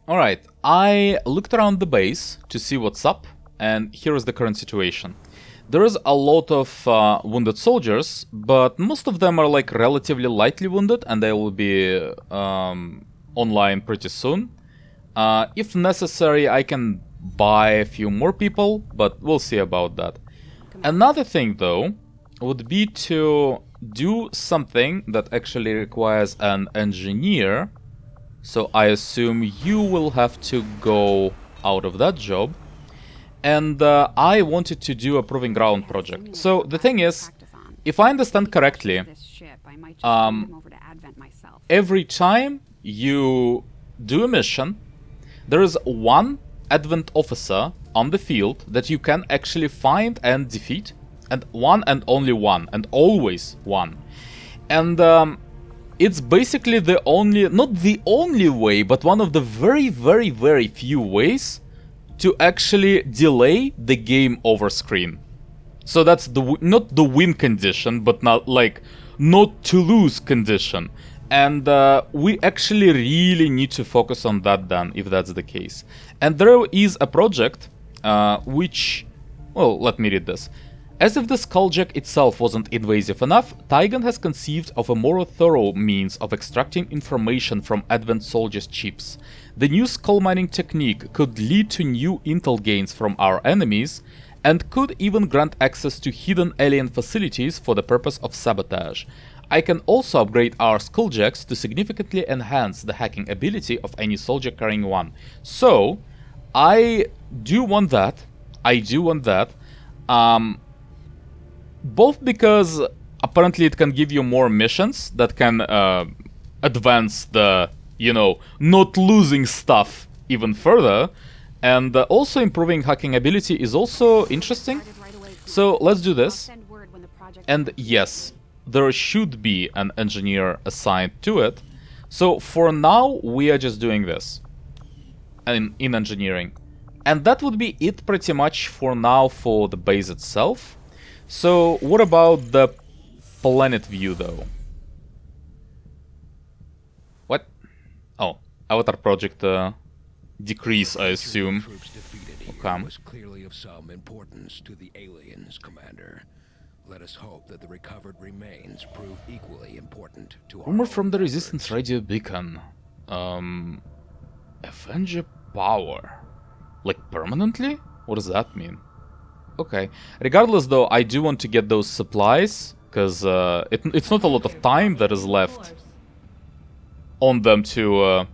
Alright, I looked around the base to see what's up, and here is the current situation. There is a lot of wounded soldiers, but most of them are like relatively lightly wounded, and they will be online pretty soon. If necessary, I can buy a few more people, but we'll see about that. Another thing, though, would be to do something that actually requires an engineer. So I assume you will have to go out of that job. And I wanted to do a Proving Ground project. So the thing is, if I understand correctly, every time you do a mission, there is one Advent officer on the field that you can actually find and defeat. And one and only one, and always one. And it's basically the only, not the only way, but one of the very, very, very few ways to actually delay the game over screen. So that's the not the win condition, but not like not to lose condition. And we actually really need to focus on that then, if that's the case. And there is a project which, well, let me read this. As if the Skulljack itself wasn't invasive enough, Tygan has conceived of a more thorough means of extracting information from Advent soldiers' chips. The new skull mining technique could lead to new intel gains from our enemies, and could even grant access to hidden alien facilities for the purpose of sabotage. I can also upgrade our Skulljacks to significantly enhance the hacking ability of any soldier carrying one. So, I do want that. Both because apparently it can give you more missions that can advance the, you know, not losing stuff even further, and also improving hacking ability is also interesting. So let's do this. And yes, there should be an engineer assigned to it. So for now, we are just doing this in engineering. And that would be it pretty much for now for the base itself. So, what about the planet view, though? What? Oh, Avatar Project decrease, I assume. Okay. Was clearly of some importance to the aliens, Commander. Let us hope that the recovered remains prove equally important to our Rumor from the Resistance radio beacon. Avenger power. Like permanently? What does that mean? Okay. Regardless, though, I do want to get those supplies, because it's not a lot of time that is left on them to...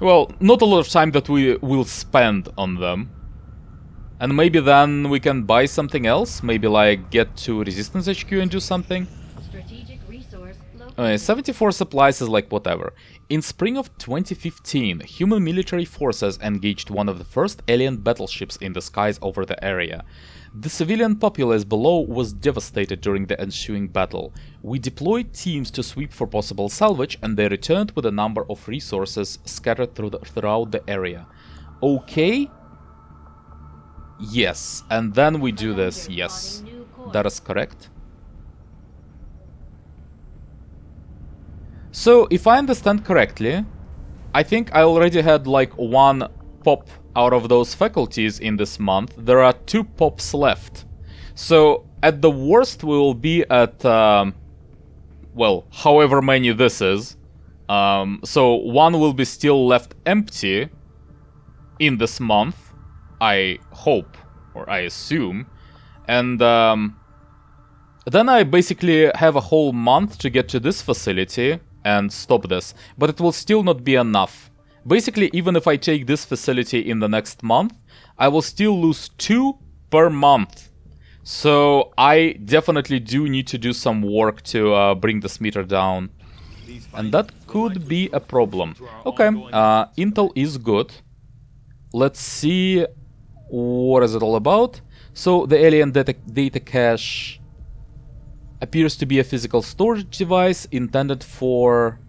well, not a lot of time that we will spend on them. And maybe then we can buy something else? Maybe, like, get to Resistance HQ and do something? 74 supplies is like whatever. In spring of 2015, human military forces engaged one of the first alien battleships in the skies over the area. The civilian populace below was devastated during the ensuing battle. We deployed teams to sweep for possible salvage, and they returned with a number of resources scattered throughout the area. Okay? Yes, and then we do this, yes. That is correct. So, if I understand correctly, I think I already had like one pop out of those faculties in this month. There are 2 pops left. So, at the worst we will be at, well, however many this is. So, one will be still left empty in this month, I hope, or I assume. And then I basically have a whole month to get to this facility and stop this, but it will still not be enough. Basically, even if I take this facility in the next month, I will still lose 2 per month. So I definitely do need to do some work to bring this meter down. And that could be a problem. Okay, Intel is good. Let's see what is it all about. So the alien data cache appears to be a physical storage device intended for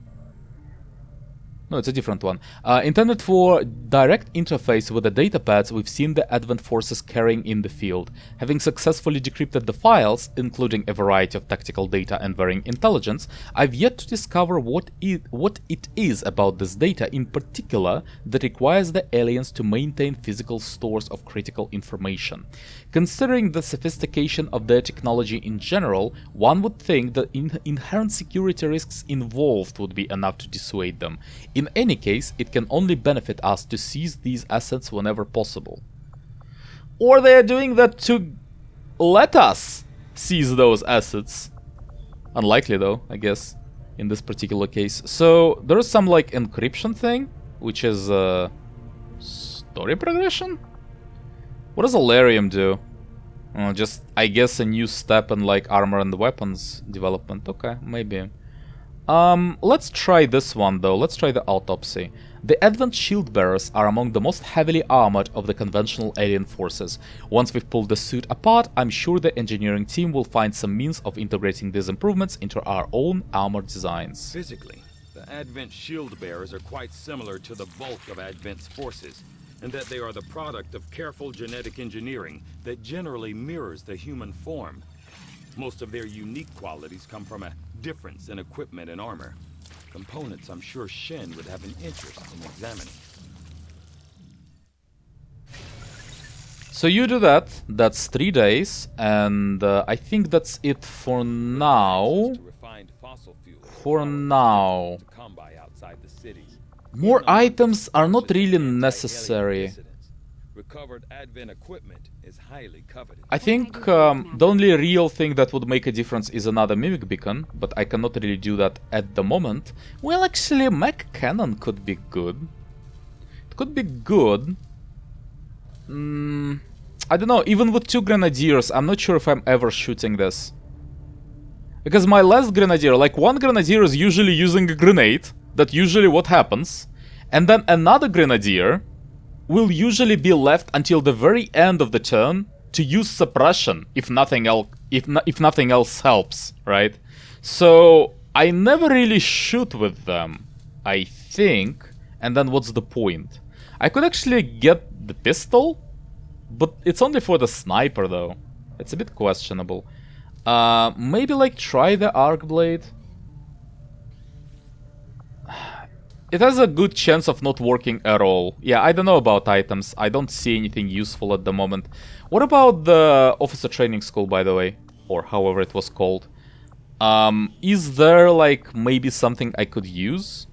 No, it's a different one. Intended for direct interface with the datapads we've seen the Advent forces carrying in the field. Having successfully decrypted the files, including a variety of tactical data and varying intelligence, I've yet to discover what it is about this data in particular that requires the aliens to maintain physical stores of critical information. Considering the sophistication of their technology in general, one would think the inherent security risks involved would be enough to dissuade them. In any case, it can only benefit us to seize these assets whenever possible. Or they are doing that to let us seize those assets. Unlikely though, I guess, in this particular case. So there is some like encryption thing, which is story progression? What does Alarium do? Just, I guess, a new step in like armor and weapons development. Okay, maybe. Let's try this one though. Let's try the autopsy. The Advent shield bearers are among the most heavily armored of the conventional alien forces. Once we've pulled the suit apart, I'm sure the engineering team will find some means of integrating these improvements into our own armor designs. Physically, the Advent shield bearers are quite similar to the bulk of Advent's forces, in that they are the product of careful genetic engineering that generally mirrors the human form. Most of their unique qualities come from a difference in equipment and armor. Components I'm sure Shen would have an interest in examining. So you do that. That's 3 days, and I think that's it for now. For now. More items are not really necessary. Recovered Advent equipment is highly coveted. I think the only real thing that would make a difference is another mimic beacon, but I cannot really do that at the moment. Well, actually, mech cannon could be good. It could be good. I don't know, even with 2 grenadiers, I'm not sure if I'm ever shooting this. Because my last grenadier, like one grenadier is usually using a grenade, that's usually what happens, and then another grenadier will usually be left until the very end of the turn to use suppression if nothing else helps, right? So I never really shoot with them, I think. And then what's the point? I could actually get the pistol, but it's only for the sniper though. It's a bit questionable. Maybe like try the arc blade. It has a good chance of not working at all. Yeah, I don't know about items. I don't see anything useful at the moment. What about the officer training school, by the way? Or however it was called. Is there, like, maybe something I could use?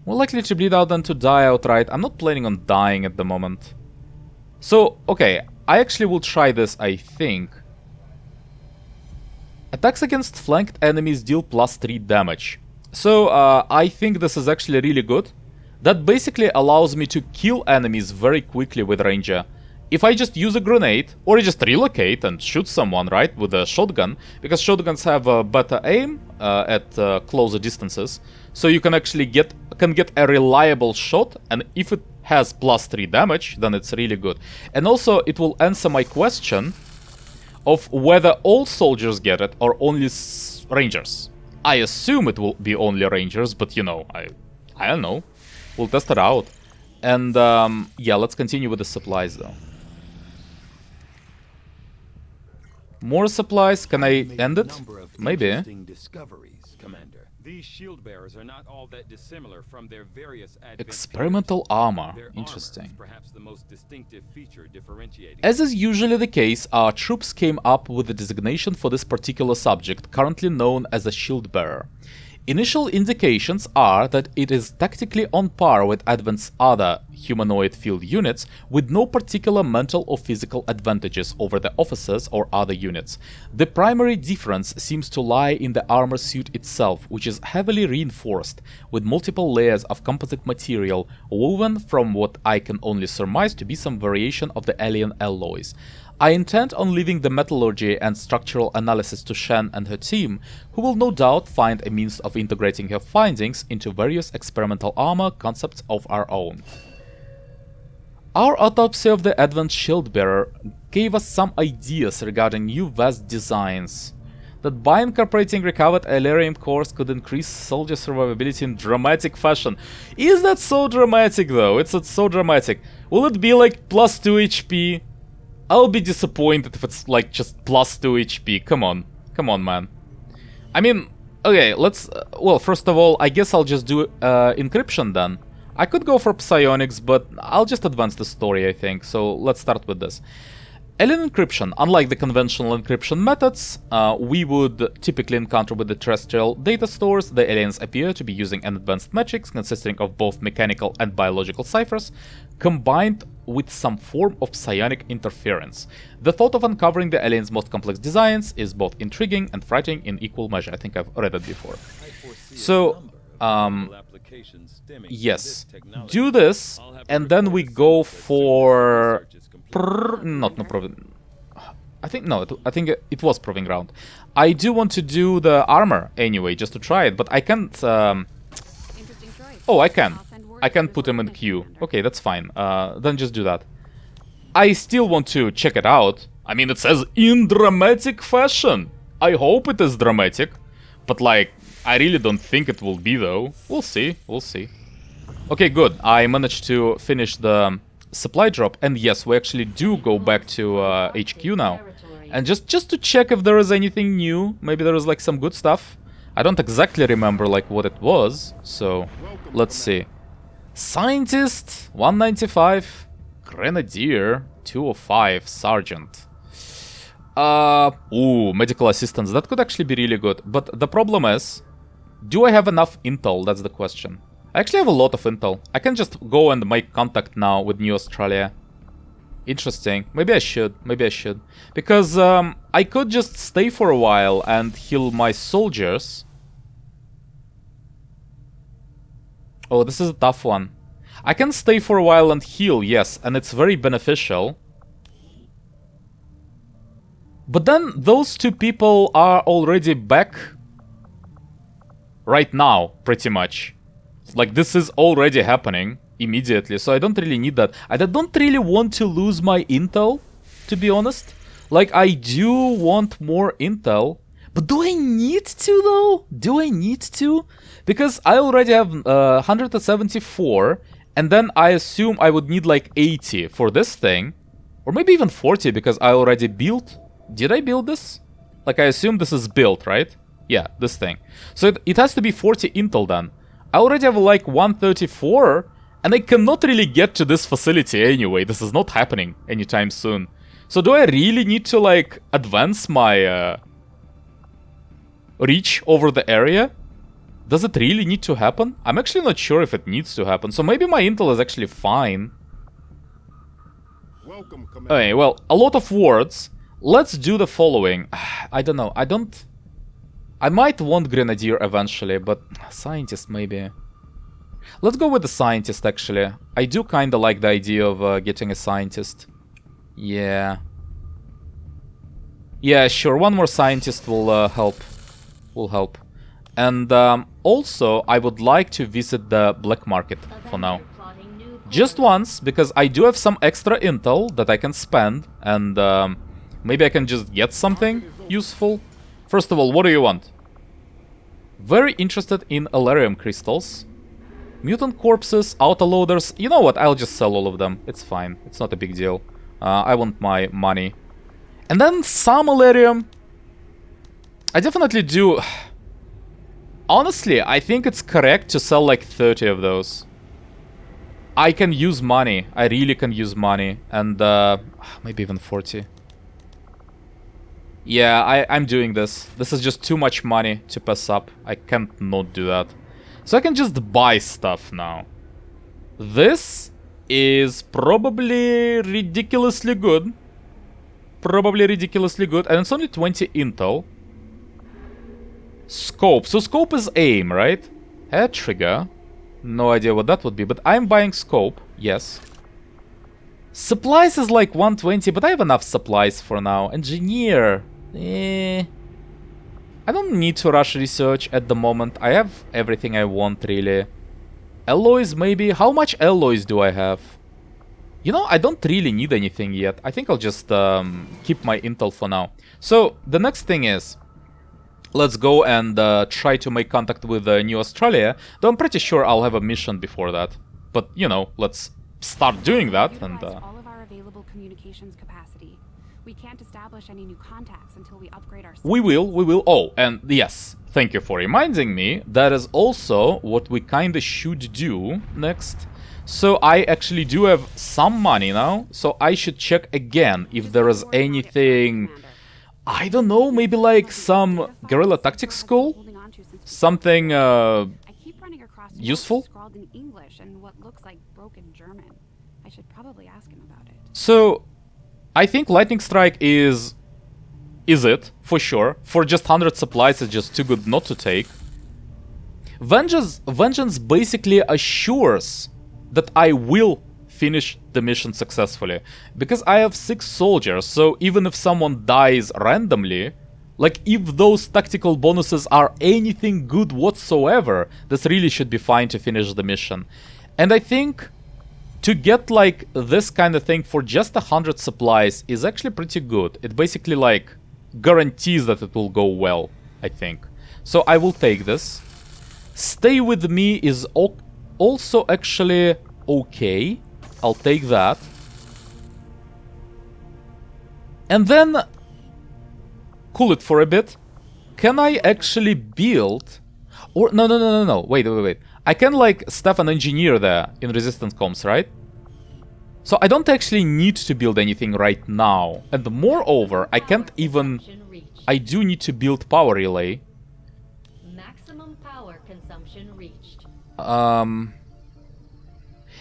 More likely to bleed out than to die outright. I'm not planning on dying at the moment. So, okay. I actually will try this, I think. Attacks against flanked enemies deal +3 damage. So, I think this is actually really good. That basically allows me to kill enemies very quickly with Ranger. If I just use a grenade, or just relocate and shoot someone, right, with a shotgun, because shotguns have a better aim at closer distances, so you can actually get a reliable shot, and if it has +3 damage, then it's really good. And also, it will answer my question of whether all soldiers get it, or only Rangers. I assume it will be only Rangers, but you know, I don't know. We'll test it out. And yeah, let's continue with the supplies though. More supplies, can I end it? Maybe. These shield bearers are not all that dissimilar from their various experimental armor. Interesting. Perhaps the most distinctive feature differentiating. As is usually the case, our troops came up with the designation for this particular subject, currently known as a shield bearer. Initial indications are that it is tactically on par with Advent's other humanoid field units, with no particular mental or physical advantages over the officers or other units. The primary difference seems to lie in the armor suit itself, which is heavily reinforced, with multiple layers of composite material woven from what I can only surmise to be some variation of the alien alloys. I intend on leaving the metallurgy and structural analysis to Shen and her team, who will no doubt find a means of integrating her findings into various experimental armor concepts of our own. Our autopsy of the Advent shield bearer gave us some ideas regarding new vest designs. that by incorporating recovered Elerium cores could increase soldier survivability in dramatic fashion. Is that so dramatic though? It's so dramatic. Will it be like +2 HP? I'll be disappointed if it's like just +2 HP. Come on. Come on, man. I mean, okay, let's... well, first of all, I guess I'll just do encryption then. I could go for psionics, but I'll just advance the story, I think. So let's start with this. Alien encryption. Unlike the conventional encryption methods we would typically encounter with the terrestrial data stores, the aliens appear to be using an advanced matrix consisting of both mechanical and biological ciphers, combined with some form of psionic interference. The thought of uncovering the aliens' most complex designs is both intriguing and frightening in equal measure. I think I've read it before. So, yes, do this, and then we go for... not no proving... I think, no, I think it was proving ground. I do want to do the armor anyway, just to try it, but I can't... oh, I can. I can put him in queue. Okay, that's fine. Then just do that. I still want to check it out. I mean, it says in dramatic fashion. I hope it is dramatic. But like, I really don't think it will be though. We'll see. We'll see. Okay, good. I managed to finish the supply drop. And yes, we actually do go back to HQ now. And just to check if there is anything new. Maybe there is like some good stuff. I don't exactly remember like what it was. So, let's see. Scientist, 195. Grenadier, 205. Sergeant. Ooh, medical assistance. That could actually be really good. But the problem is, do I have enough intel? That's the question. I actually have a lot of intel. I can just go and make contact now with New Australia. Interesting. Maybe I should. Maybe I should. Because I could just stay for a while and heal my soldiers. Oh, this is a tough one. I can stay for a while and heal, yes, and it's very beneficial. But then those two people are already back right now, pretty much. Like, this is already happening immediately, so I don't really need that. I don't really want to lose my intel, to be honest. Like, I do want more intel. But do I need to, though? Do I need to? Because I already have 174, and then I assume I would need like 80 for this thing. Or maybe even 40, because I already built... Did I build this? Like, I assume this is built, right? Yeah, this thing. So it has to be 40 intel then. I already have like 134, and I cannot really get to this facility anyway. This is not happening anytime soon. So do I really need to like advance my reach over the area? Does it really need to happen? I'm actually not sure if it needs to happen. So maybe my intel is actually fine. Welcome, Okay, well, a lot of words. Let's do the following. I don't know. I might want Grenadier eventually, but Scientist maybe. Let's go with the Scientist, actually. I do kind of like the idea of getting a Scientist. Yeah. Yeah, sure. One more Scientist will help. Will help. And also, I would like to visit the black market for now. Just once, because I do have some extra intel that I can spend, and maybe I can just get something useful. First of all, what do you want? Very interested in Elerium crystals. Mutant corpses, autoloaders. You know what? I'll just sell all of them. It's fine. It's not a big deal. I want my money. And then some Elerium. I definitely do... Honestly, I think it's correct to sell like 30 of those. I can use money. I really can use money. And maybe even 40. Yeah, I'm doing this. This is just too much money to pass up. I can't not do that. So I can just buy stuff now. This is probably ridiculously good. Probably ridiculously good. And it's only 20 intel. Scope. So scope is aim, right? Head trigger. No idea what that would be, but I'm buying scope. Yes. Supplies is like 120, but I have enough supplies for now. Engineer. I don't need to rush research at the moment. I have everything I want, really. Alloys, maybe. How much alloys do I have? You know, I don't really need anything yet. I think I'll just keep my intel for now. So, the next thing is... let's go and try to make contact with New Australia. Though I'm pretty sure I'll have a mission before that. But, you know, let's start doing that. And all of our available communications capacity. We can't establish any new contacts until we upgrade our systems. we will. Oh, and yes, thank you for reminding me. That is also what we kind of should do next. So I actually do have some money now, so I should check again if there is anything, I don't know, maybe like some guerrilla tactics school? Something useful? Scrawled in English and what looks like broken German. I should probably ask him about it. So I think lightning strike is it, for sure. For just 100 supplies, it's just too good not to take. Vengeance basically assures that I will finish the mission successfully. Because I have 6 soldiers, so even if someone dies randomly, like if those tactical bonuses are anything good whatsoever, this really should be fine to finish the mission. And I think to get like this kind of thing for just 100 supplies is actually pretty good. It basically like guarantees that it will go well, I think. So I will take this. Stay with me is also actually okay. I'll take that. And then cool it for a bit. Can I actually build? Or no. Wait. I can like staff an engineer there in resistance comms, right? So I don't actually need to build anything right now. And moreover, I can't even... I do need to build power relay. Maximum power consumption reached.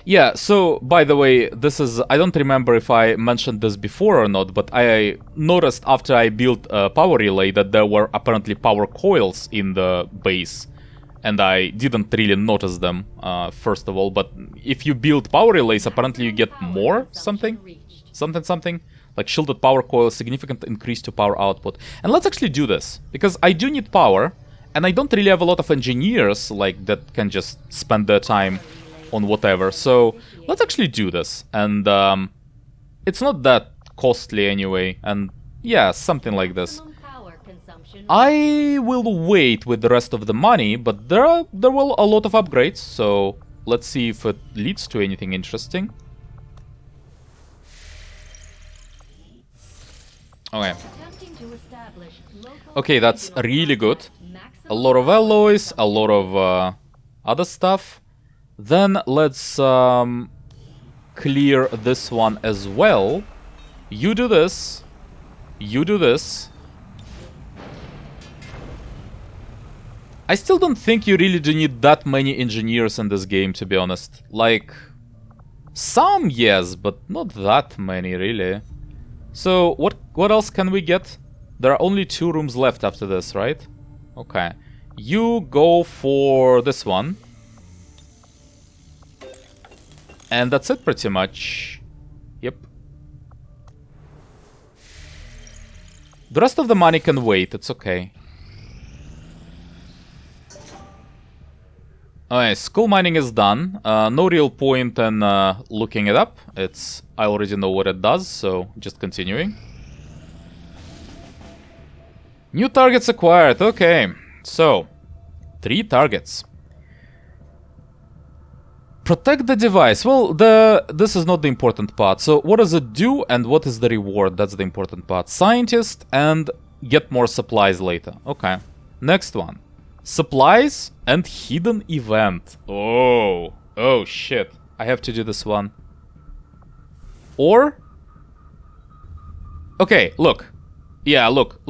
Yeah, so, by the way, this is... I don't remember if I mentioned this before or not, but I noticed after I built a power relay that there were apparently power coils in the base. And I didn't really notice them, first of all, but if you build power relays, apparently you get more something? Something? Like shielded power coil, significant increase to power output. And let's actually do this, because I do need power, and I don't really have a lot of engineers, like, that can just spend their time on whatever. So, let's actually do this, and it's not that costly anyway, and yeah, something like this. I will wait with the rest of the money, but there will a lot of upgrades, so let's see if it leads to anything interesting. Okay. Okay, that's really good. A lot of alloys, a lot of other stuff. Then let's clear this one as well. You do this. You do this. I still don't think you really do need that many engineers in this game, to be honest. Like, some yes, but not that many, really. So, what else can we get? There are only 2 rooms left after this, right? Okay. You go for this one. And that's it, pretty much. Yep. The rest of the money can wait, it's okay. Alright, school mining is done. No real point in looking it up. I already know what it does, so just continuing. New targets acquired, okay. So, 3 targets. Protect the device. Well, this is not the important part. So, what does it do and what is the reward? That's the important part. Scientist and get more supplies later. Okay. Next one. Supplies and hidden event. Oh shit. I have to do this one. Or... Okay, look. Yeah, look.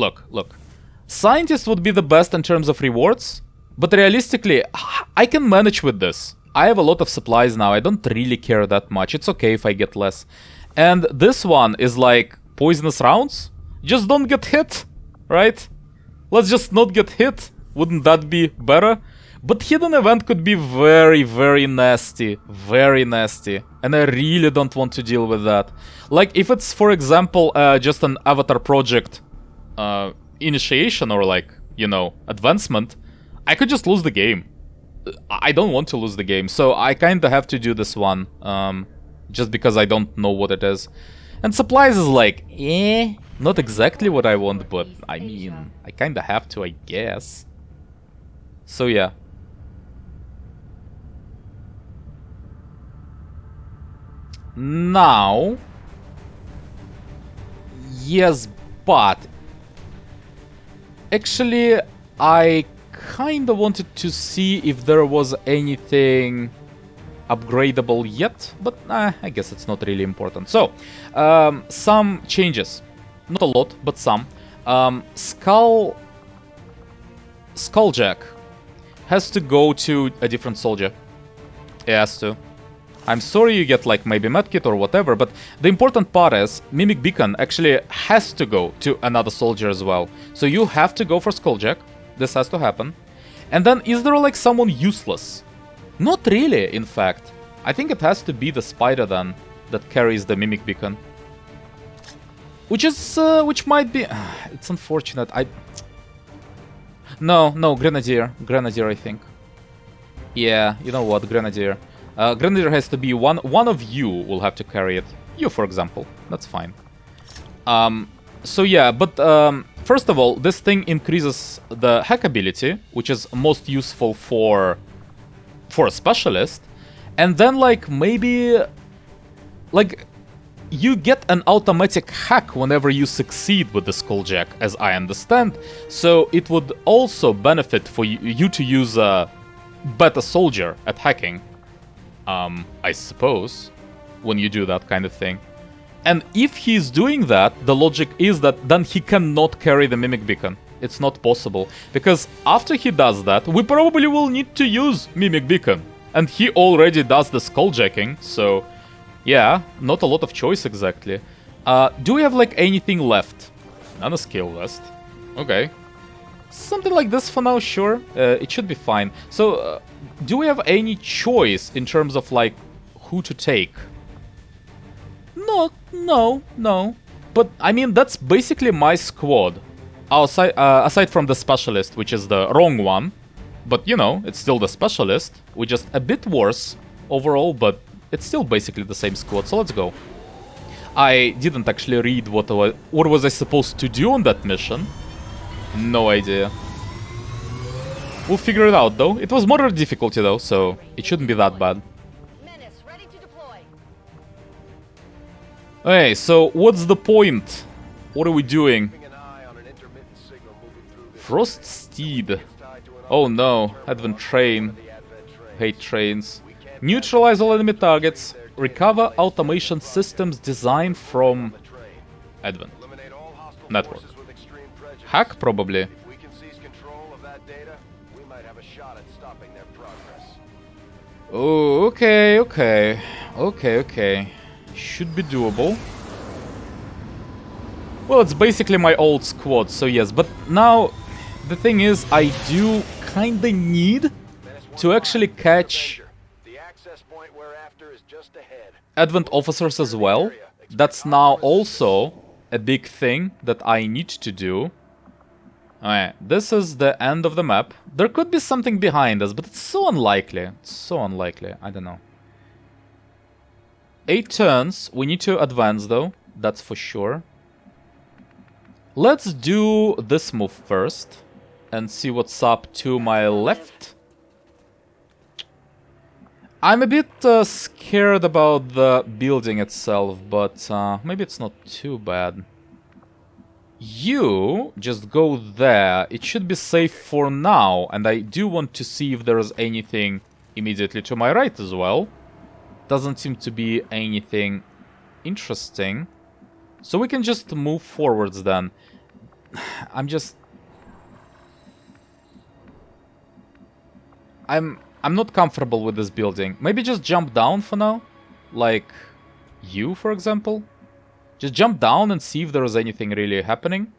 Scientist would be the best in terms of rewards, but realistically, I can manage with this. I have a lot of supplies now, I don't really care that much. It's okay if I get less. And this one is like poisonous rounds. Just don't get hit, right? Let's just not get hit. Wouldn't that be better? But hidden event could be very, very nasty. Very nasty. And I really don't want to deal with that. Like, if it's, for example, just an avatar project initiation or, like, you know, advancement, I could just lose the game. I don't want to lose the game, so I kinda have to do this one. Just because I don't know what it is. And supplies is like, eh, not exactly what I want, but I mean, I kinda have to, I guess. So yeah. Now... Yes, but... Actually, I kinda wanted to see if there was anything upgradable yet, but I guess it's not really important. So, some changes. Not a lot, but some. Skulljack has to go to a different soldier. He has to. I'm sorry you get like maybe medkit or whatever, but the important part is Mimic Beacon actually has to go to another soldier as well. So you have to go for Skulljack. This has to happen. And then is there like someone useless? Not really, in fact. I think it has to be the spider then that carries the Mimic Beacon. Which might be... it's unfortunate. No, Grenadier. Grenadier, I think. Yeah, you know what, Grenadier. Grenadier has to be one of you will have to carry it. You, for example. That's fine. So yeah, but first of all, this thing increases the hack ability, which is most useful for a specialist. And then like maybe like you get an automatic hack whenever you succeed with the Skulljack, as I understand. So it would also benefit for you to use a better soldier at hacking. I suppose, when you do that kind of thing. And if he's doing that, the logic is that then he cannot carry the Mimic Beacon. It's not possible. Because after he does that, we probably will need to use Mimic Beacon. And he already does the Skulljacking, so... yeah, not a lot of choice exactly. Do we have like anything left? None of skill list. Okay. Something like this for now, sure. It should be fine. So, do we have any choice in terms of like who to take? No. But I mean, that's basically my squad. Aside from the specialist, which is the wrong one. But you know, it's still the specialist. We're just a bit worse overall, but it's still basically the same squad. So let's go. I didn't actually read what was I supposed to do on that mission. No idea. We'll figure it out though. It was moderate difficulty though, so it shouldn't be that bad. Okay, so what's the point? What are we doing? Frost Steed. Oh no, Advent Train. Hate trains. Neutralize all enemy targets. Recover automation systems designed from Advent Network. Hack, probably. Oh, okay. Should be doable. Well, it's basically my old squad, so yes. But now, the thing is, I do kinda need to actually catch Advent officers as well. That's now also a big thing that I need to do. Alright, this is the end of the map. There could be something behind us, but it's so unlikely. It's so unlikely. I don't know. 8 turns. We need to advance, though. That's for sure. Let's do this move first. And see what's up to my left. I'm a bit scared about the building itself, but maybe it's not too bad. You just go there. It should be safe for now, and I do want to see if there is anything immediately to my right as well. Doesn't seem to be anything interesting. So we can just move forwards then. I'm not comfortable with this building. Maybe just jump down for now? Like you, for example? Just jump down and see if there is anything really happening.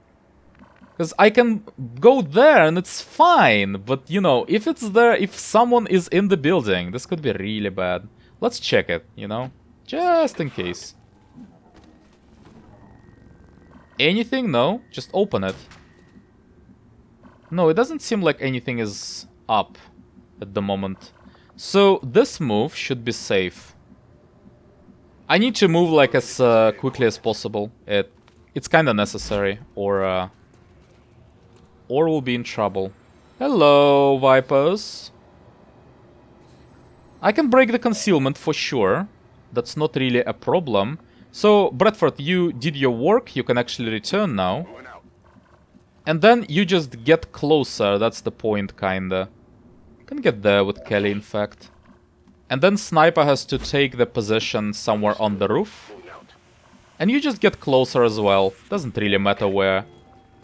Because I can go there and it's fine. But, you know, if it's there, if someone is in the building, this could be really bad. Let's check it, you know? Just in case. Anything? No? Just open it. No, it doesn't seem like anything is up at the moment. So, this move should be safe. I need to move like as quickly as possible. It's kind of necessary, or we'll be in trouble. Hello, Vipers. I can break the concealment for sure. That's not really a problem. So, Bradford, you did your work. You can actually return now. And then you just get closer. That's the point, kinda. You can get there with Kelly, in fact. And then Sniper has to take the position somewhere on the roof. And you just get closer as well. Doesn't really matter where.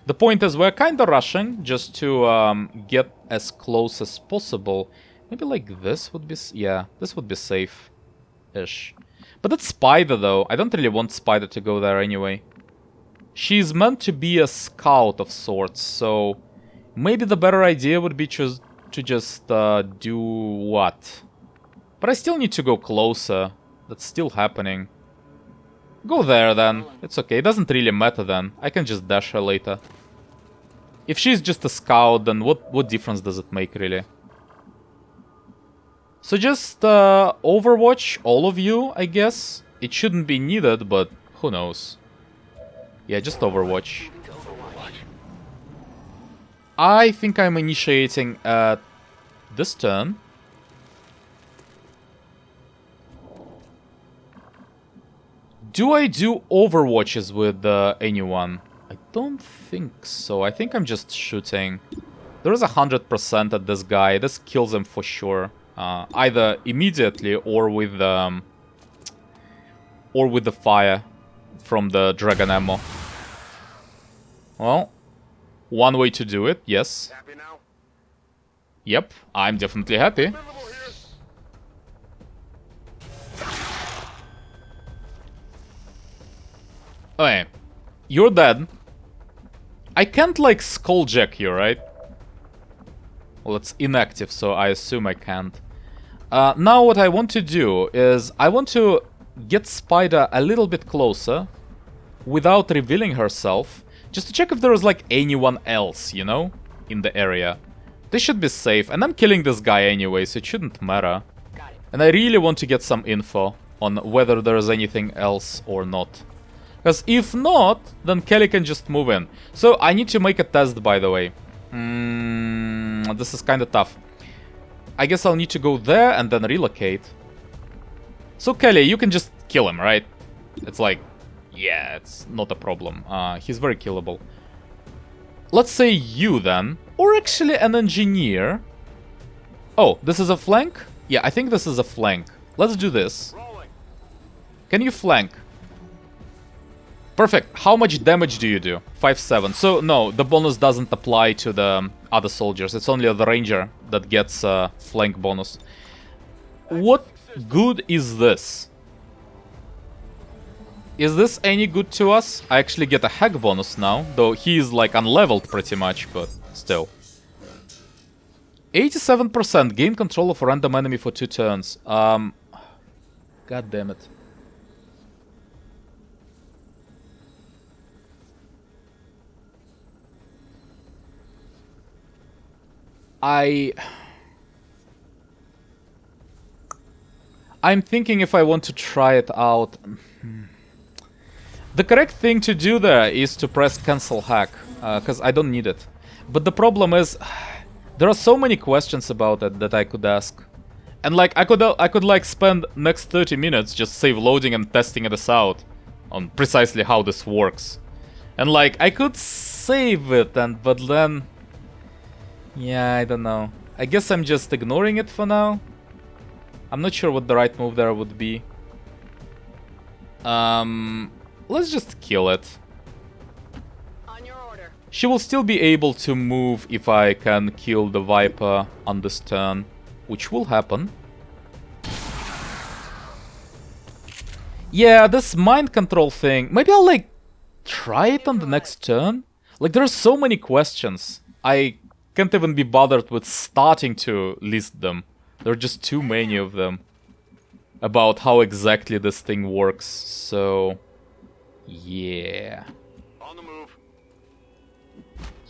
The point is we're kinda rushing just to get as close as possible. Maybe like this would be... yeah, this would be safe-ish. But that's Spider, though. I don't really want Spider to go there anyway. She's meant to be a scout of sorts, so... maybe the better idea would be to just do what? But I still need to go closer. That's still happening. Go there, then. It's okay. It doesn't really matter, then. I can just dash her later. If she's just a scout, then what difference does it make, really? So just Overwatch, all of you, I guess. It shouldn't be needed, but who knows. Yeah, just Overwatch. I think I'm initiating at this turn. Do I do Overwatches with anyone? I don't think so. I think I'm just shooting. There is 100% at this guy. This kills him for sure. Either immediately or with the fire from the dragon ammo. Well, one way to do it, yes. Happy now? Yep, I'm definitely happy. Okay, you're dead. I can't, like, skulljack you, right? Well, it's inactive, so I assume I can't. Now what I want to do is I want to get Spider a little bit closer without revealing herself, just to check if there is, like, anyone else, you know, in the area. This should be safe, and I'm killing this guy anyway, so it shouldn't matter. And I really want to get some info on whether there is anything else or not. Because if not, then Kelly can just move in. So I need to make a test, by the way. This is kind of tough. I guess I'll need to go there and then relocate. So Kelly, you can just kill him, right? It's like, yeah, it's not a problem. He's very killable. Let's say you then. Or actually an engineer. Oh, this is a flank? Yeah, I think this is a flank. Let's do this. Can you flank? Perfect. How much damage do you do? 5-7. So, no, the bonus doesn't apply to the other soldiers. It's only the ranger that gets flank bonus. What good is this? Is this any good to us? I actually get a hack bonus now, though he is, like, unleveled pretty much, but still. 87% gain control of a random enemy for 2 turns. God damn it. I'm thinking if I want to try it out. The correct thing to do there is to press cancel hack, because I don't need it. But the problem is, there are so many questions about it that I could ask. And like, I could like spend next 30 minutes just save loading and testing this out on precisely how this works. And like, I could save it, but then... yeah, I don't know. I guess I'm just ignoring it for now. I'm not sure what the right move there would be. Let's just kill it. On your order. She will still be able to move if I can kill the Viper on this turn, which will happen. Yeah, this mind control thing, maybe I'll like try it on the next turn? Like, there are so many questions. I can't even be bothered with starting to list them. There are just too many of them about how exactly this thing works. So, yeah. On the move.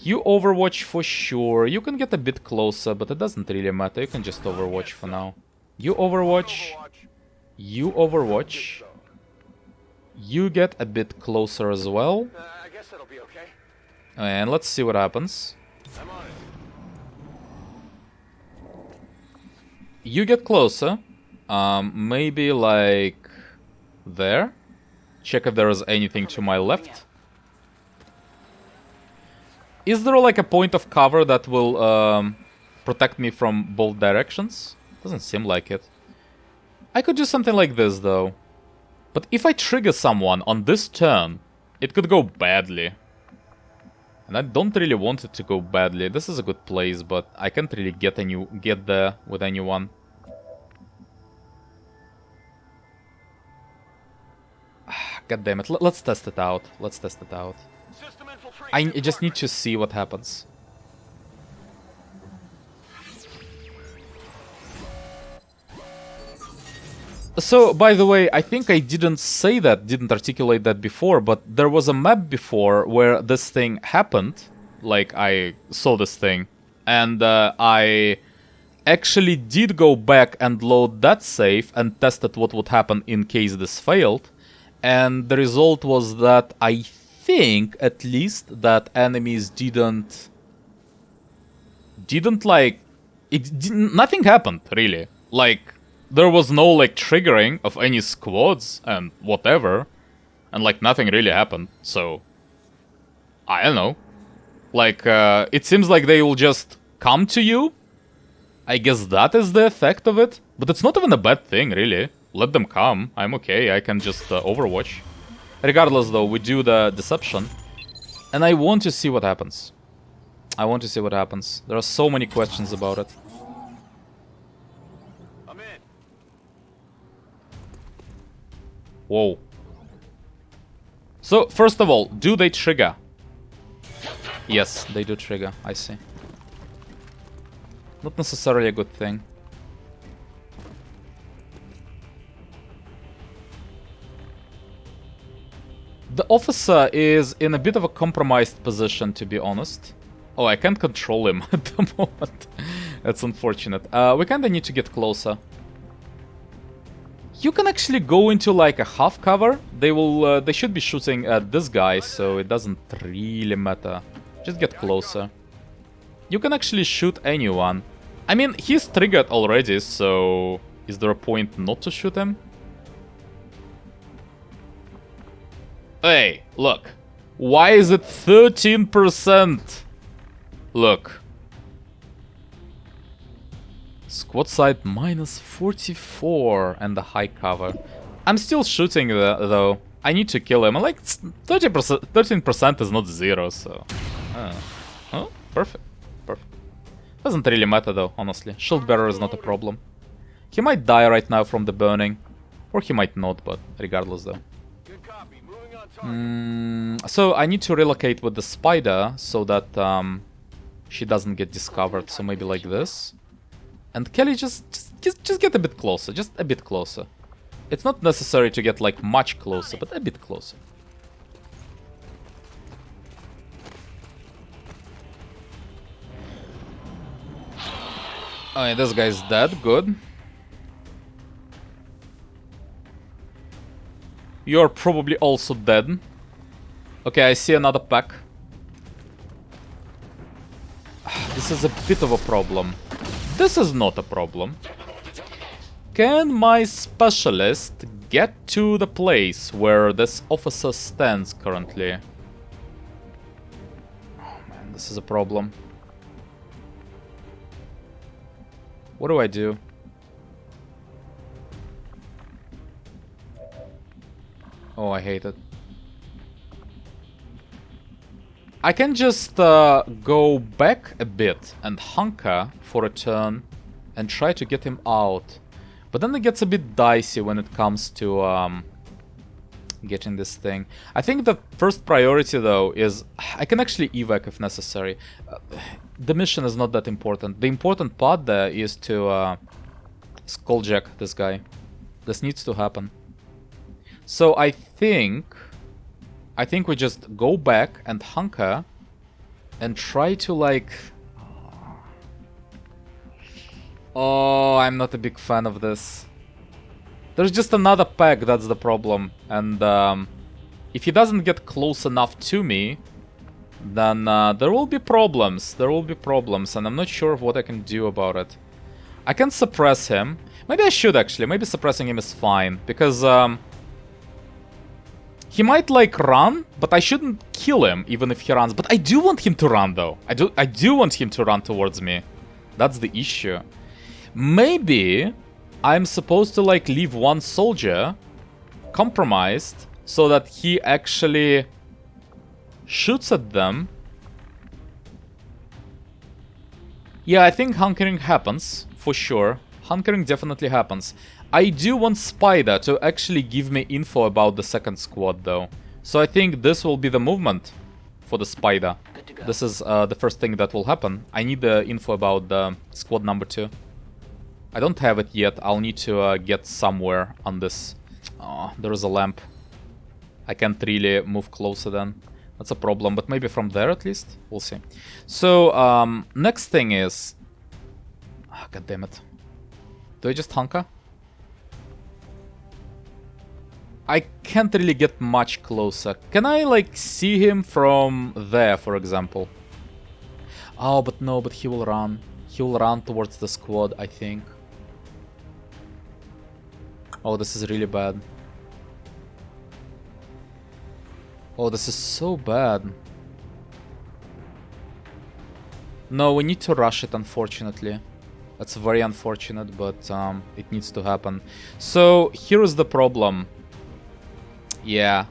You Overwatch for sure. You can get a bit closer, but it doesn't really matter. You can just Overwatch for now. You Overwatch. You Overwatch. You get a bit closer as well. I guess that'll be okay. And let's see what happens. I'm on it. You get closer. Maybe like there. Check if there is anything to my left. Is there like a point of cover that will protect me from both directions? Doesn't seem like it. I could do something like this though. But if I trigger someone on this turn, it could go badly. And I don't really want it to go badly. This is a good place, but I can't really get there with anyone. God damn it. Let's test it out. Let's test it out. System infiltration I in just need progress. to see what happens. So, by the way, I think I didn't say that, didn't articulate that before, but there was a map before where this thing happened. Like, I saw this thing. And I actually did go back and load that save and tested what would happen in case this failed. And the result was that I think, at least, that enemies didn't like... nothing happened, really. Like... there was no, like, triggering of any squads and whatever. And, like, nothing really happened. So, I don't know. Like, it seems like they will just come to you. I guess that is the effect of it. But it's not even a bad thing, really. Let them come. I'm okay. I can just overwatch. Regardless, though, we do the deception. And I want to see what happens. I want to see what happens. There are so many questions about it. Whoa. So, first of all, do they trigger? Yes, they do trigger, I see. Not necessarily a good thing. The officer is in a bit of a compromised position, to be honest. Oh, I can't control him at the moment. That's unfortunate. We kinda need to get closer. You can actually go into like a half cover. They should be shooting at this guy, so it doesn't really matter. Just get closer. You can actually shoot anyone. I mean, he's triggered already, so is there a point not to shoot him? Hey, look. Why is it 13%? Look. Squad side minus 44 and the high cover. I'm still shooting though. I need to kill him. Like 30%, 13% is not zero, so. Oh, perfect. Perfect. Doesn't really matter though, honestly. Shield bearer is not a problem. He might die right now from the burning. Or he might not, but regardless though. Good copy. Moving on target. So I need to relocate with the spider so that she doesn't get discovered. So maybe like this. And Kelly, just get a bit closer. Just a bit closer. It's not necessary to get like much closer, but a bit closer. Oh, yeah, this guy's dead. Good. You're probably also dead. Okay, I see another pack. This is a bit of a problem. This is not a problem. Can my specialist get to the place where this officer stands currently? Oh man, this is a problem. What do I do? Oh, I hate it. I can just go back a bit and hunker for a turn and try to get him out. But then it gets a bit dicey when it comes to getting this thing. I think the first priority though is I can actually evac if necessary. The mission is not that important. The important part there is to skulljack this guy. This needs to happen. So I think we just go back and hunker and try to like... Oh, I'm not a big fan of this. There's just another pack, that's the problem. And if he doesn't get close enough to me, then there will be problems. There will be problems, and I'm not sure of what I can do about it. I can suppress him. Maybe I should, actually. Maybe suppressing him is fine, because he might, like, run, but I shouldn't kill him, even if he runs. But I do want him to run, though. I do want him to run towards me. That's the issue. Maybe I'm supposed to, like, leave one soldier compromised so that he actually shoots at them. Yeah, I think hunkering happens, for sure. Hunkering definitely happens. I do want Spider to actually give me info about the second squad, though. So I think this will be the movement for the Spider. This is the first thing that will happen. I need the info about the squad number 2. I don't have it yet. I'll need to get somewhere on this. Oh, there is a lamp. I can't really move closer then. That's a problem, but maybe from there at least. We'll see. So, next thing is... Oh, God damn it. Do I just hunker? I can't really get much closer. Can I, like, see him from there, for example? Oh, but no, but he will run. He will run towards the squad, I think. Oh, this is really bad. Oh, this is so bad. No, we need to rush it, unfortunately. That's very unfortunate, but it needs to happen. So, here is the problem. Yeah.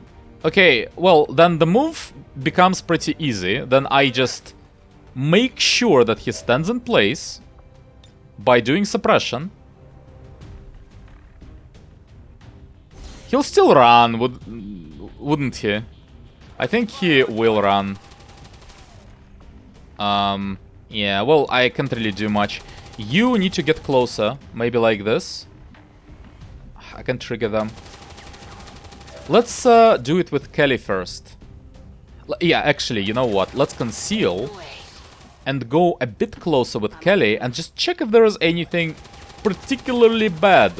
Okay, well, then the move becomes pretty easy. Then I just make sure that he stands in place by doing suppression. He'll still run, wouldn't he? I think he will run. Yeah, well, I can't really do much. You need to get closer, maybe like this. I can trigger them. Let's do it with Kelly first. Yeah, actually, you know what? Let's conceal and go a bit closer with Kelly and just check if there is anything particularly bad.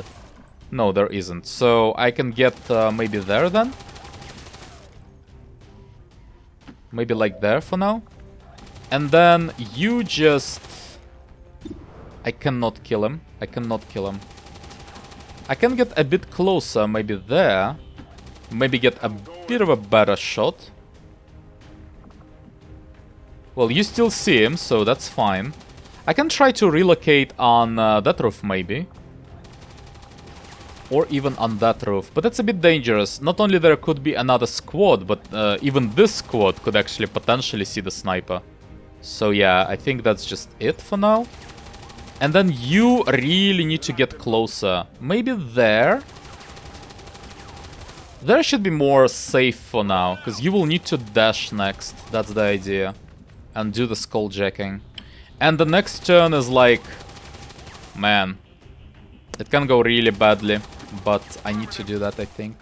No, there isn't. So I can get maybe there then. Maybe like there for now. And then you just... I cannot kill him. I cannot kill him. I can get a bit closer, maybe there. Maybe get a bit of a better shot. Well, you still see him, so that's fine. I can try to relocate on that roof, maybe. Or even on that roof. But that's a bit dangerous. Not only there could be another squad, but even this squad could actually potentially see the sniper. So yeah, I think that's just it for now. And then you really need to get closer. Maybe there. There should be more safe for now, because you will need to dash next. That's the idea. And do the skulljacking. And the next turn is like... Man. It can go really badly, but I need to do that, I think.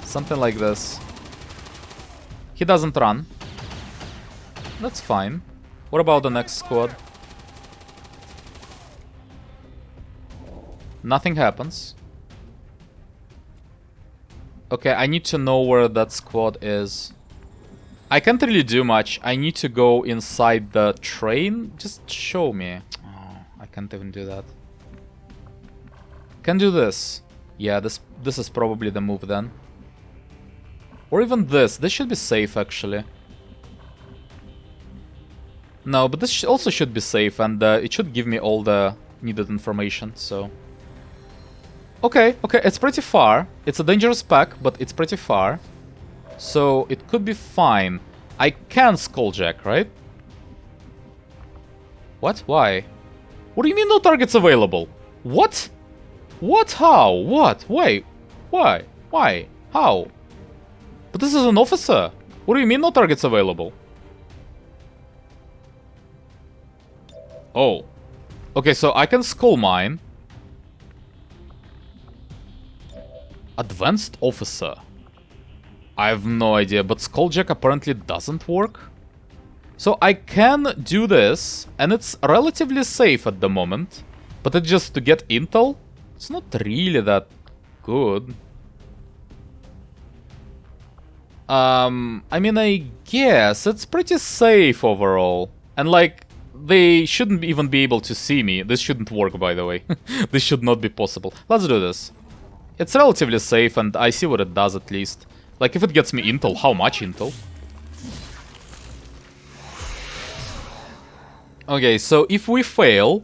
Something like this. He doesn't run. That's fine. What about the next squad? Nothing happens. Okay, I need to know where that squad is. I can't really do much. I need to go inside the train. Just show me. Oh, I can't even do that. Can do this. Yeah, this is probably the move then. Or even this. This should be safe, actually. No, but this also should be safe, and it should give me all the needed information, so... Okay, it's pretty far. It's a dangerous pack, but it's pretty far. So, it could be fine. I can skulljack, right? What? Why? What do you mean no targets available? What? What? How? What? Wait. Why? Why? How? But this is an officer. What do you mean no targets available? Oh. Okay, so I can skull mine. Advanced officer. I have no idea, but skulljack apparently doesn't work. So I can do this, and it's relatively safe at the moment. But it's just to get intel, It's not really that good. I mean, I guess it's pretty safe overall. And like, they shouldn't even be able to see me. This shouldn't work, by the way. This should not be possible. Let's do this. It's relatively safe, and I see what it does at least. Like, if it gets me intel, how much intel? Okay, so if we fail,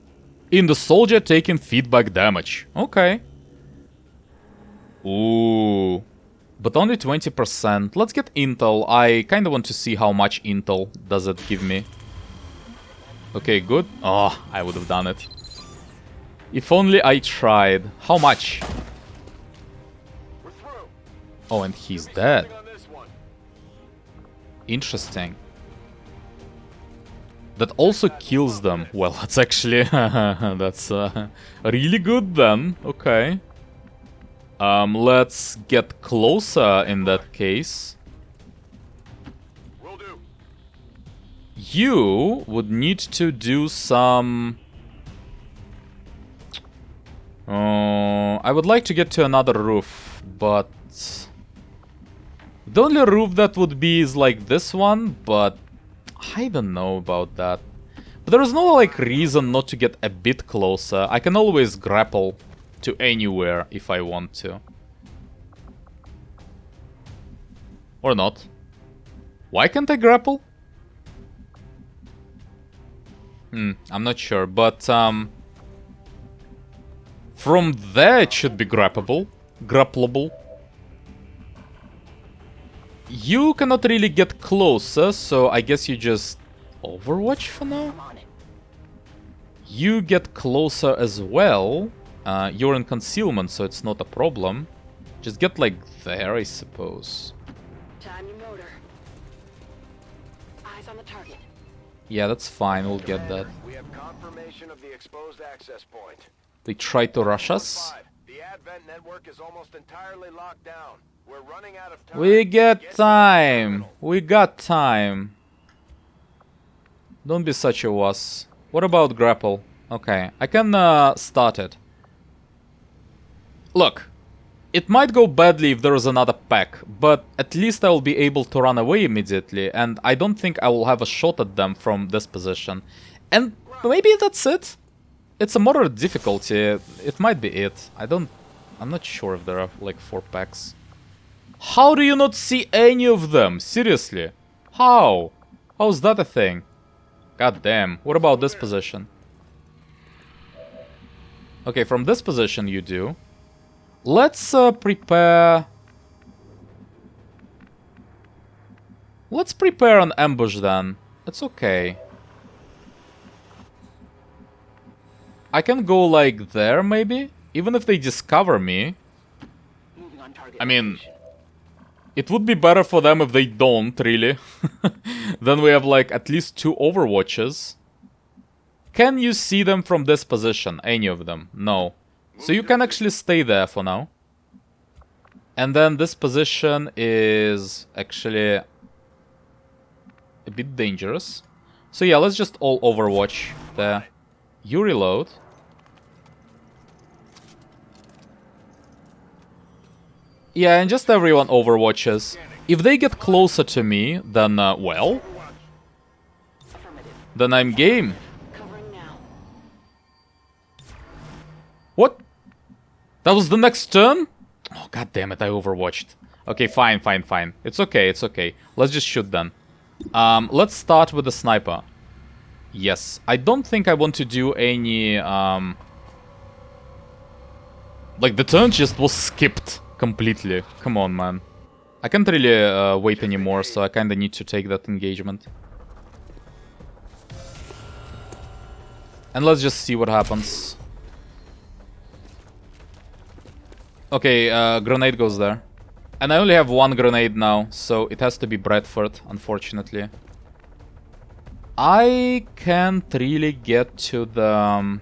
in the soldier taking feedback damage. Okay. Ooh. But only 20%. Let's get intel. I kind of want to see how much intel does it give me. Okay, good. Oh, I would have done it. If only I tried. How much? We're through. Oh, and he's dead. Something on this one. Interesting. That also kills them. Well, that's actually... that's really good then. Okay. Let's get closer in that case. Will do. You would need to do some... I would like to get to another roof, but... The only roof that would be is like this one, but... I don't know about that. But there is no like reason not to get a bit closer. I can always grapple to anywhere if I want to. Or not. Why can't I grapple? I'm not sure, but from there it should be grappleable. You cannot really get closer, so I guess you just overwatch for now? You get closer as well. You're in concealment, so it's not a problem. Just get like there, I suppose. Time your motor. Eyes on the target. Yeah, that's fine, we'll get that. We have confirmation of the exposed access point. They tried to rush us. The Advent network is almost entirely locked down. We're running out of time. We get Get to the time. terminal. We got time. Don't be such a wuss. What about grapple? Okay, I can start it. Look, it might go badly if there is another pack, but at least I will be able to run away immediately, and I don't think I will have a shot at them from this position. And maybe that's it. It's a moderate difficulty. It might be it. I'm not sure if there are like 4 packs. How do you not see any of them? Seriously? How? How's that a thing? God damn. What about this position? Okay, from this position you do. Let's prepare... Let's prepare an ambush then. It's okay. I can go like there maybe? Even if they discover me. Moving on target. I mean... It would be better for them if they don't, really. Then we have like at least 2 overwatches. Can you see them from this position? Any of them? No. So you can actually stay there for now. And then this position is actually a bit dangerous. So yeah, let's just all overwatch there. You reload. Yeah, and just everyone overwatches. If they get closer to me, then, well... Affirmative. Then I'm game. Covering now. What? That was the next turn? Oh, god damn it, I overwatched. Okay, fine. It's okay. Let's just shoot then. Let's start with the sniper. Yes, I don't think I want to do any, like, the turn just was skipped completely. Come on, man. I can't really wait anymore, so I kinda need to take that engagement. And let's just see what happens. Okay, grenade goes there. And I only have 1 grenade now, so it has to be Bradford, unfortunately. I can't really get to the...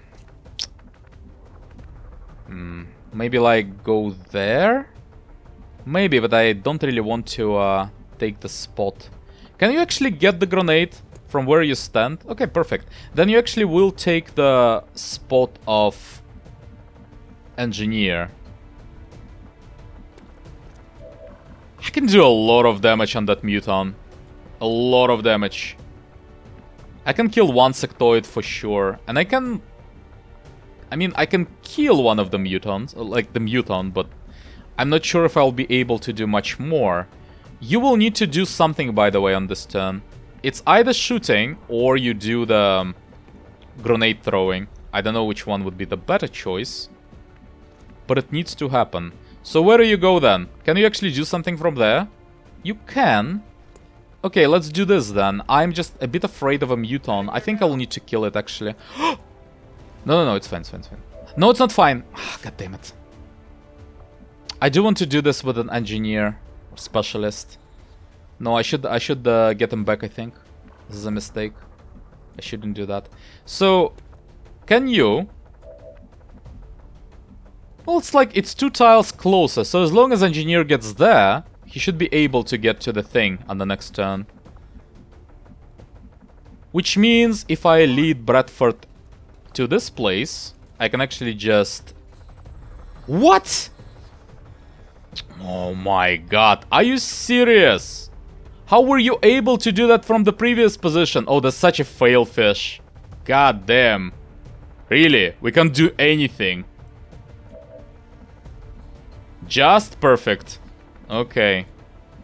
maybe like go there? Maybe, but I don't really want to take the spot. Can you actually get the grenade from where you stand? Okay, perfect. Then you actually will take the spot of engineer. I can do a lot of damage on that muton. A lot of damage. I can kill one sectoid for sure. And I can... I mean, I can kill one of the mutons, like the muton, but I'm not sure if I'll be able to do much more. You will need to do something, by the way, on this turn. It's either shooting or you do the grenade throwing. I don't know which one would be the better choice, but it needs to happen. So where do you go then? Can you actually do something from there? You can. Okay, let's do this then. I'm just a bit afraid of a muton. I think I'll need to kill it, actually. No, it's fine, it's fine, it's fine. No, it's not fine. God damn it. I do want to do this with an engineer or specialist. No, I should get him back, I think. This is a mistake. I shouldn't do that. So, can you... Well, it's like it's 2 tiles closer, so as long as engineer gets there, he should be able to get to the thing on the next turn. Which means if I lead Bradford to this place, I can actually just... What? Oh my god, are you serious? How were you able to do that from the previous position? Oh, that's such a fail fish. God damn. Really? We can't do anything. Just perfect. Okay.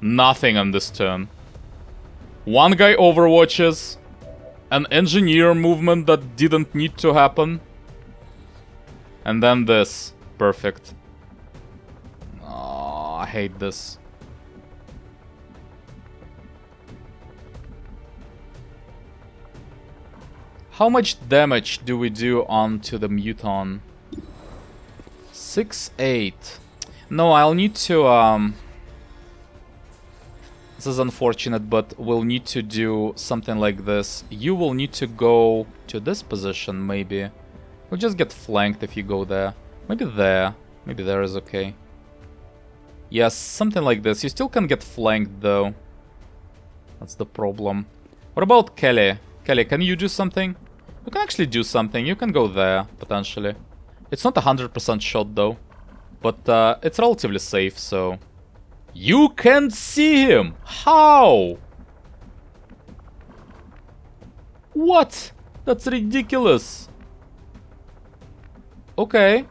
Nothing on this turn. One guy overwatches. An engineer movement that didn't need to happen. And then this. Perfect. Oh, I hate this. How much damage do we do onto the muton? 6-8. No, I'll need to... This is unfortunate, but we'll need to do something like this. You will need to go to this position, maybe. We'll just get flanked if you go there. Maybe there. Maybe there is okay. Yes, something like this. You still can get flanked, though. That's the problem. What about Kelly? Kelly, can you do something? You can actually do something. You can go there, potentially. It's not 100% shot, though. But it's relatively safe, so... You can't see him! How? What? That's ridiculous. Okay.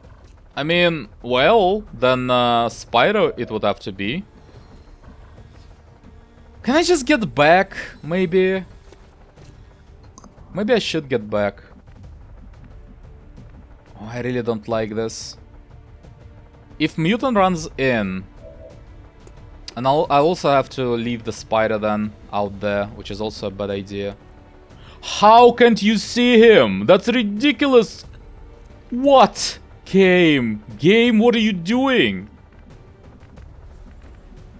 I mean, well, then Spyro it would have to be. Can I just get back, maybe? Maybe I should get back. Oh, I really don't like this. If Mutant runs in... And I'll also have to leave the spider then out there, which is also a bad idea. How can't you see him? That's ridiculous! What? Game, what are you doing?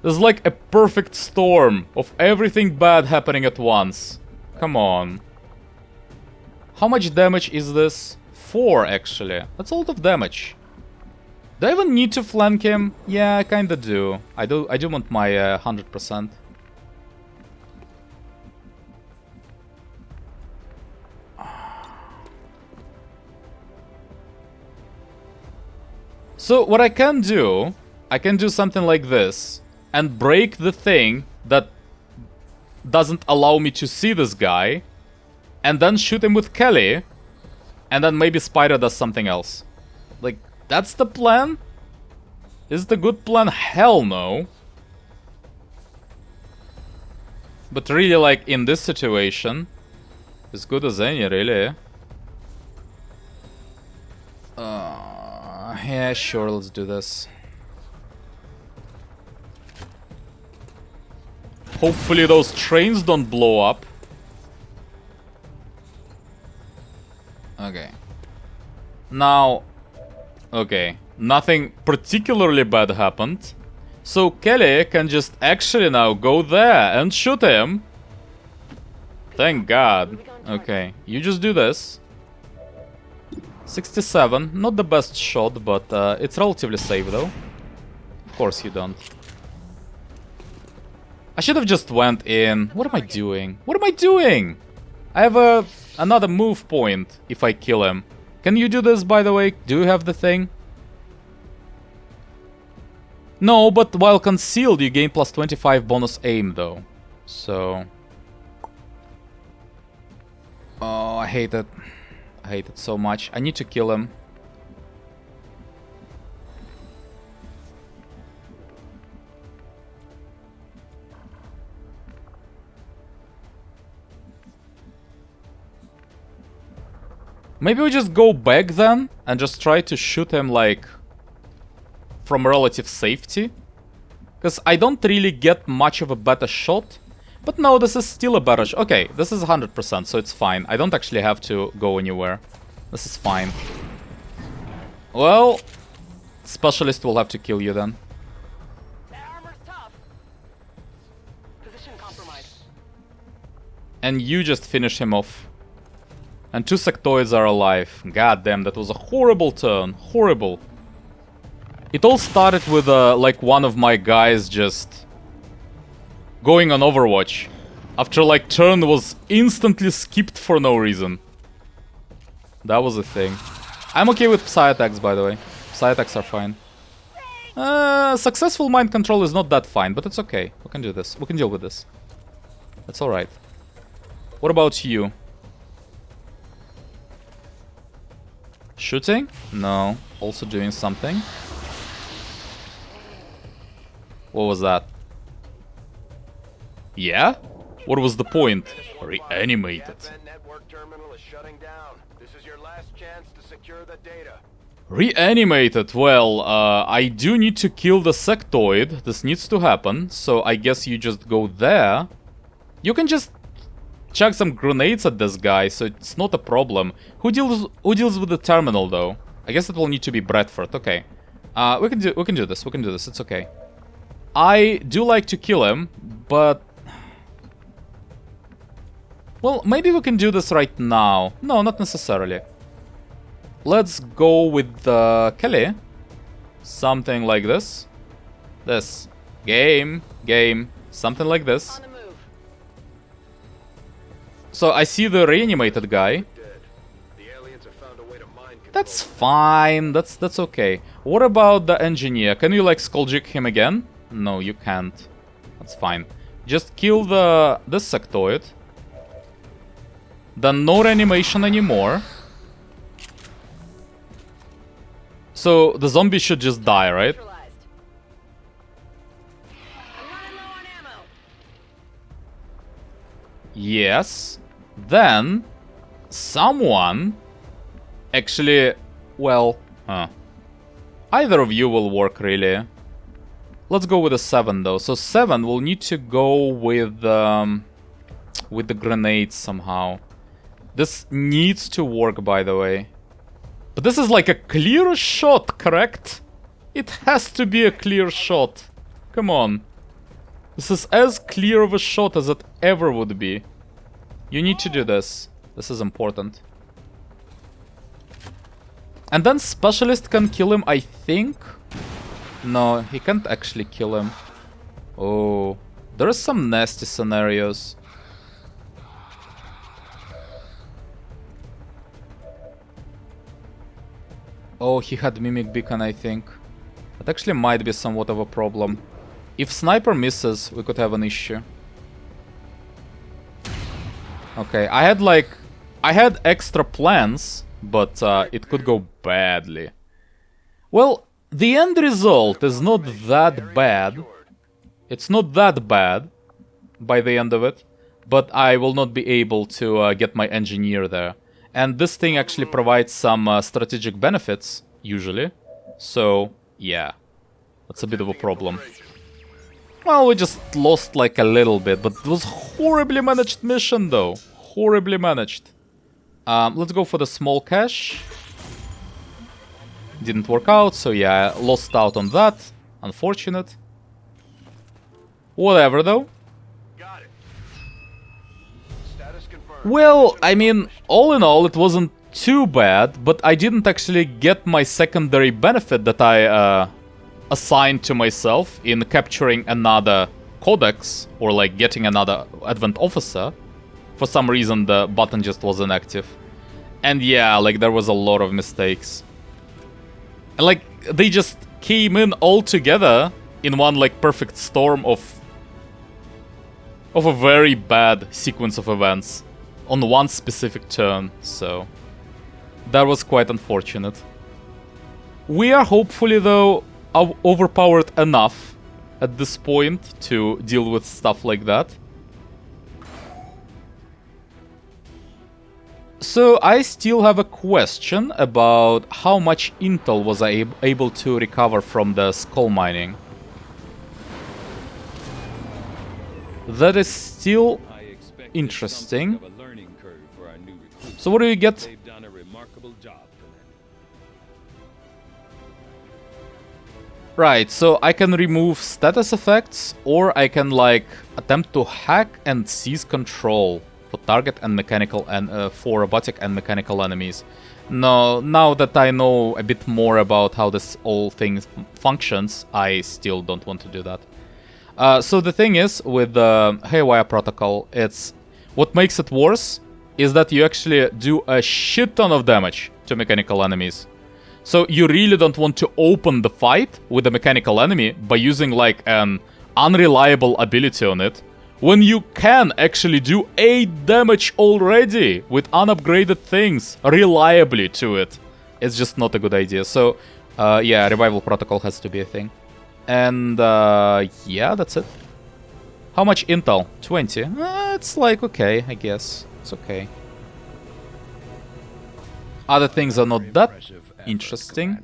There's like a perfect storm of everything bad happening at once. Come on. How much damage is this? 4, actually. That's a lot of damage. Do I even need to flank him? Yeah, I kinda do. I do want my 100%. So what I can do something like this and break the thing that doesn't allow me to see this guy, and then shoot him with Kelly, and then maybe Spider does something else. Like, that's the plan? Is it a good plan? Hell no. But really, like, in this situation, as good as any, really. Yeah, sure, let's do this. Hopefully those trains don't blow up. Okay. Now... Okay, nothing particularly bad happened. So Kelly can just actually now go there and shoot him. Thank God. Okay, you just do this. 67, not the best shot, but it's relatively safe though. Of course you don't. I should have just went in. What am I doing? What am I doing? I have another move point if I kill him. Can you do this, by the way? Do you have the thing? No, but while concealed, you gain plus 25 bonus aim, though. So... Oh, I hate it. I hate it so much. I need to kill him. Maybe we just go back then and just try to shoot him, like, from relative safety. Because I don't really get much of a better shot. But no, this is still a better shot. Okay, this is 100%, so it's fine. I don't actually have to go anywhere. This is fine. Well, Specialist will have to kill you then. That armor's tough. Position compromised. And you just finish him off. And 2 sectoids are alive. God damn, that was a horrible turn. Horrible. It all started with, like, one of my guys just going on Overwatch. After, like, turn was instantly skipped for no reason. That was a thing. I'm okay with Psy attacks, by the way. Psy attacks are fine. Successful mind control is not that fine, but it's okay. We can do this. We can deal with this. That's alright. What about you? Shooting? No. Also doing something. What was that? Yeah? What was the point? Reanimated. Advent network terminal is shutting down. This is your last chance to secure the data. Reanimated. Well, I do need to kill the sectoid. This needs to happen. So I guess you just go there. You can just chuck some grenades at this guy, so it's not a problem. Who deals with the terminal though? I guess it will need to be Bradford. Okay. We can do this. We can do this. It's okay. I do like to kill him, but well, maybe we can do this right now. No, not necessarily. Let's go with Kelly. Something like this. This. Game. Something like this. On the move. So I see the reanimated guy. Dead. The aliens have found a way to mind control. That's fine. That's okay. What about the engineer? Can you like skull jig him again? No, you can't. That's fine. Just kill this sectoid. Then no reanimation anymore. So the zombie should just die, right? Neutralized. I'm running low on ammo. Yes. Then someone actually, well, either of you will work really. Let's go with a 7 though. So 7 will need to go with the grenades somehow. This needs to work, by the way. But this is like a clear shot, correct? It has to be a clear shot. Come on. This is as clear of a shot as it ever would be. You need to do this. This is important. And then Specialist can kill him, I think. No, he can't actually kill him. Oh, there are some nasty scenarios. Oh, he had Mimic Beacon, I think. That actually might be somewhat of a problem. If Sniper misses, we could have an issue. Okay, I had extra plans, but it could go badly. Well, the end result is not that bad. It's not that bad by the end of it, but I will not be able to get my engineer there. And this thing actually provides some strategic benefits, usually. So, yeah, that's a bit of a problem. Well, we just lost like a little bit, but it was horribly managed mission though. Horribly managed. Let's go for the small cache. Didn't work out, so yeah, lost out on that. Unfortunate. Whatever though. Got it. Status confirmed. Well, I mean, all in all, it wasn't too bad, but I didn't actually get my secondary benefit that I assigned to myself in capturing another codex, or like getting another Advent officer. For some reason, the button just wasn't active. And yeah, like, there was a lot of mistakes. And like, they just came in all together in one like perfect storm of a very bad sequence of events on one specific turn, so that was quite unfortunate. We are hopefully, though, overpowered enough at this point to deal with stuff like that. So I still have a question about how much intel was I able to recover from the skull mining. That is still interesting. So what do you get? They've done a remarkable job, Commander. Right, so I can remove status effects, or I can like attempt to hack and seize control for target and mechanical and for robotic and mechanical enemies. No, now that I know a bit more about how this whole thing functions, I still don't want to do that. So the thing is, with the Haywire protocol, it's what makes it worse is that you actually do a shit ton of damage to mechanical enemies. So you really don't want to open the fight with a mechanical enemy by using like an unreliable ability on it, when you can actually do 8 damage already with unupgraded things reliably to it. It's just not a good idea. So yeah, revival protocol has to be a thing. And yeah, that's it. How much intel? 20. It's like okay, I guess. It's okay. Other things are not that interesting.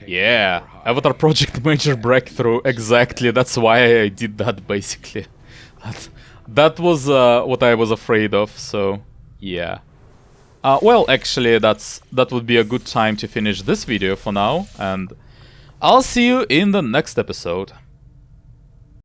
Yeah, Avatar Project Major Breakthrough. Exactly, that's why I did that, basically. That was what I was afraid of, so yeah. Well, actually, that would be a good time to finish this video for now, and I'll see you in the next episode.